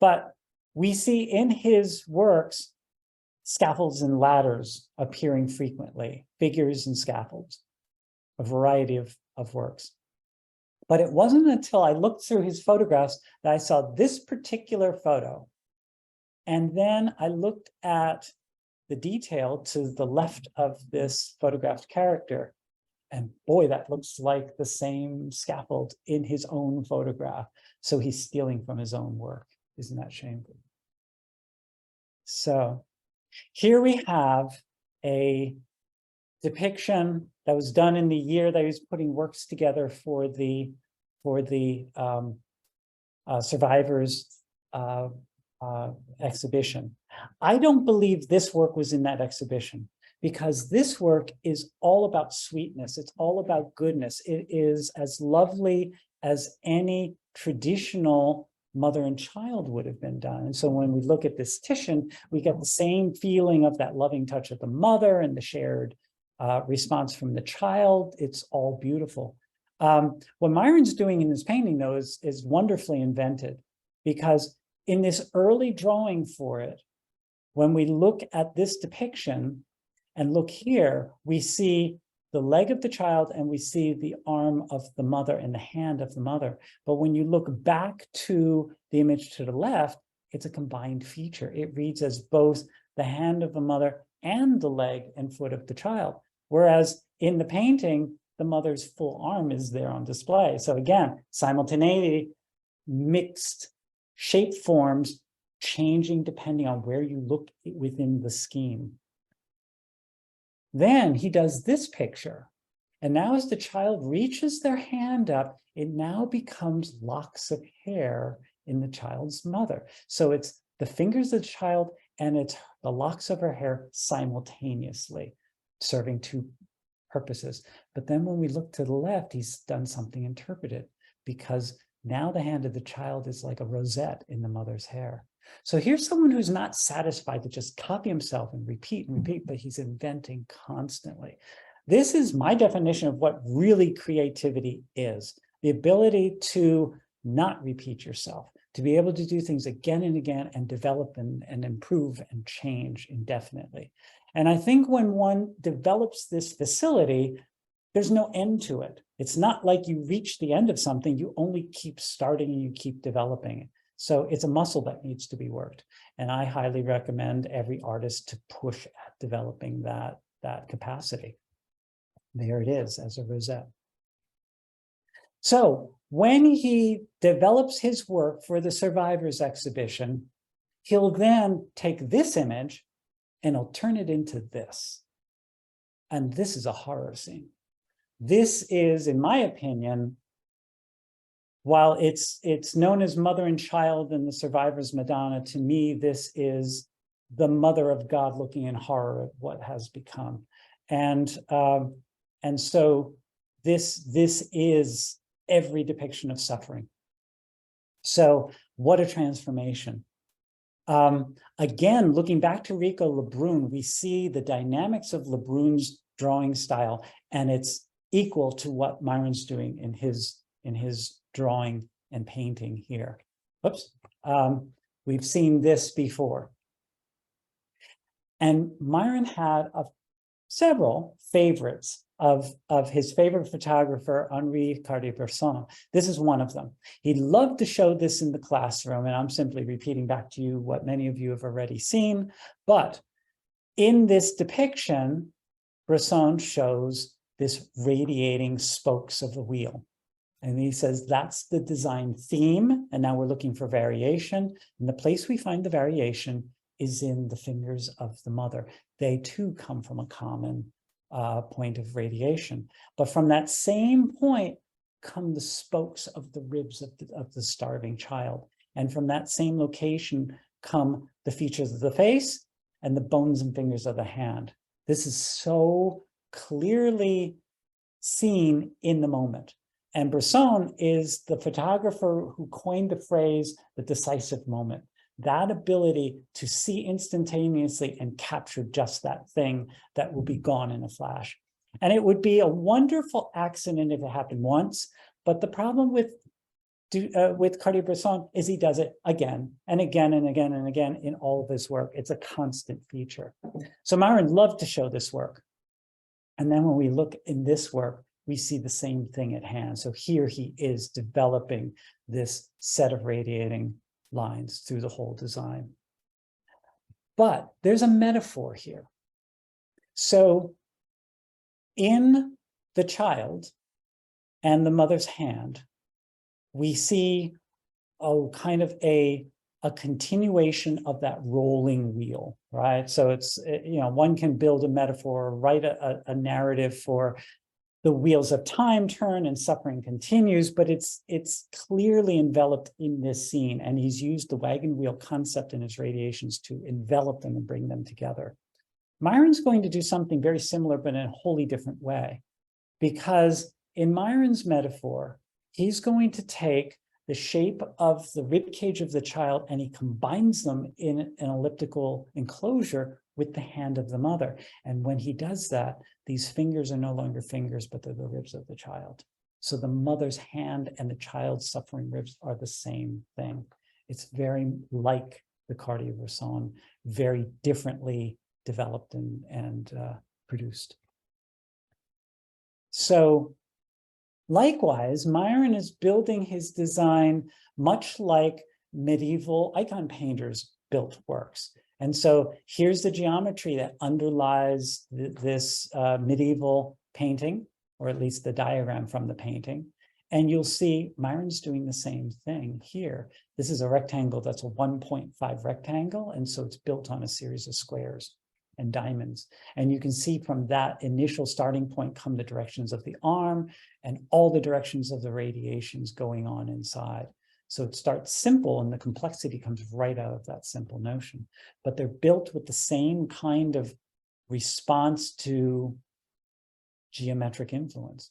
But we see in his works scaffolds and ladders appearing frequently, figures and scaffolds, a variety of works. But it wasn't until I looked through his photographs that I saw this particular photo. And then I looked at the detail to the left of this photographed character. And boy, that looks like the same scaffold in his own photograph. So he's stealing from his own work. Isn't that shameful? So here we have a depiction that was done in the year that he was putting works together for the survivors exhibition. I don't believe this work was in that exhibition, because this work is all about sweetness. It's all about goodness. It is as lovely as any traditional mother and child would have been done. And so when we look at this Titian, we get the same feeling of that loving touch of the mother and the shared response from the child. It's all beautiful. What Myron's doing in this painting, though, is wonderfully invented, because in this early drawing for it, when we look at this depiction and look here, we see the leg of the child and we see the arm of the mother and the hand of the mother. But when you look back to the image to the left, it's a combined feature. It reads as both the hand of the mother and the leg and foot of the child. Whereas in the painting, the mother's full arm is there on display. So again, simultaneity, mixed shape forms, changing depending on where you look within the scheme. Then he does this picture. And now as the child reaches their hand up, it now becomes locks of hair in the child's mother. So it's the fingers of the child and it's the locks of her hair simultaneously, serving two purposes. But then when we look to the left, he's done something interpreted, because now the hand of the child is like a rosette in the mother's hair. So here's someone who's not satisfied to just copy himself and repeat, but he's inventing constantly. This is my definition of what really creativity is: the ability to not repeat yourself, to be able to do things again and again and develop and improve and change indefinitely. And I think when one develops this facility, there's no end to it. It's not like you reach the end of something, you only keep starting and you keep developing it. So it's a muscle that needs to be worked. And I highly recommend every artist to push at developing that capacity. There it is as a rosette. So when he develops his work for the Survivors exhibition, he'll then take this image and he'll turn it into this. And this is a horror scene. This is, in my opinion, while it's known as Mother and Child and the Survivors Madonna, to me, this is the Mother of God looking in horror at what has become. And so this is every depiction of suffering. So what a transformation. Again, looking back to Rico Lebrun, we see the dynamics of Lebrun's drawing style, and it's equal to what Myron's doing in his drawing and painting here. Oops, we've seen this before. And Myron had several favorites of his favorite photographer, Henri Cartier-Bresson. This is one of them. He loved to show this in the classroom, and I'm simply repeating back to you what many of you have already seen. But in this depiction, Bresson shows this radiating spokes of a wheel. And he says that's the design theme, and now we're looking for variation. And the place we find the variation is in the fingers of the mother. They too come from a common point of radiation. But from that same point come the spokes of the ribs of the starving child. And from that same location come the features of the face and the bones and fingers of the hand. This is so clearly seen in the moment. And Bresson is the photographer who coined the phrase, the decisive moment. That ability to see instantaneously and capture just that thing that will be gone in a flash. And it would be a wonderful accident if it happened once, but the problem with with Cartier-Bresson is he does it again and again and again and again in all of his work. It's a constant feature. So Myron loved to show this work. And then when we look in this work, we see the same thing at hand. So here he is developing this set of radiating lines through the whole design. But there's a metaphor here. So in the child and the mother's hand, we see kind of a continuation of that rolling wheel, right? So it's, one can build a metaphor, write a narrative for the wheels of time turn and suffering continues, but it's clearly enveloped in this scene. And he's used the wagon wheel concept in his radiations to envelop them and bring them together. Myron's going to do something very similar, but in a wholly different way, because in Myron's metaphor, he's going to take the shape of the rib cage of the child and he combines them in an elliptical enclosure with the hand of the mother. And when he does that, these fingers are no longer fingers, but they're the ribs of the child. So the mother's hand and the child's suffering ribs are the same thing. It's very like the Cartier-Bresson, very differently developed and produced. So likewise, Myron is building his design much like medieval icon painters built works. And so here's the geometry that underlies this medieval painting, or at least the diagram from the painting. And you'll see Myron's doing the same thing here. This is a rectangle that's a 1.5 rectangle. And so it's built on a series of squares and diamonds. And you can see from that initial starting point come the directions of the arm and all the directions of the radiations going on inside. So it starts simple and the complexity comes right out of that simple notion. But they're built with the same kind of response to geometric influence.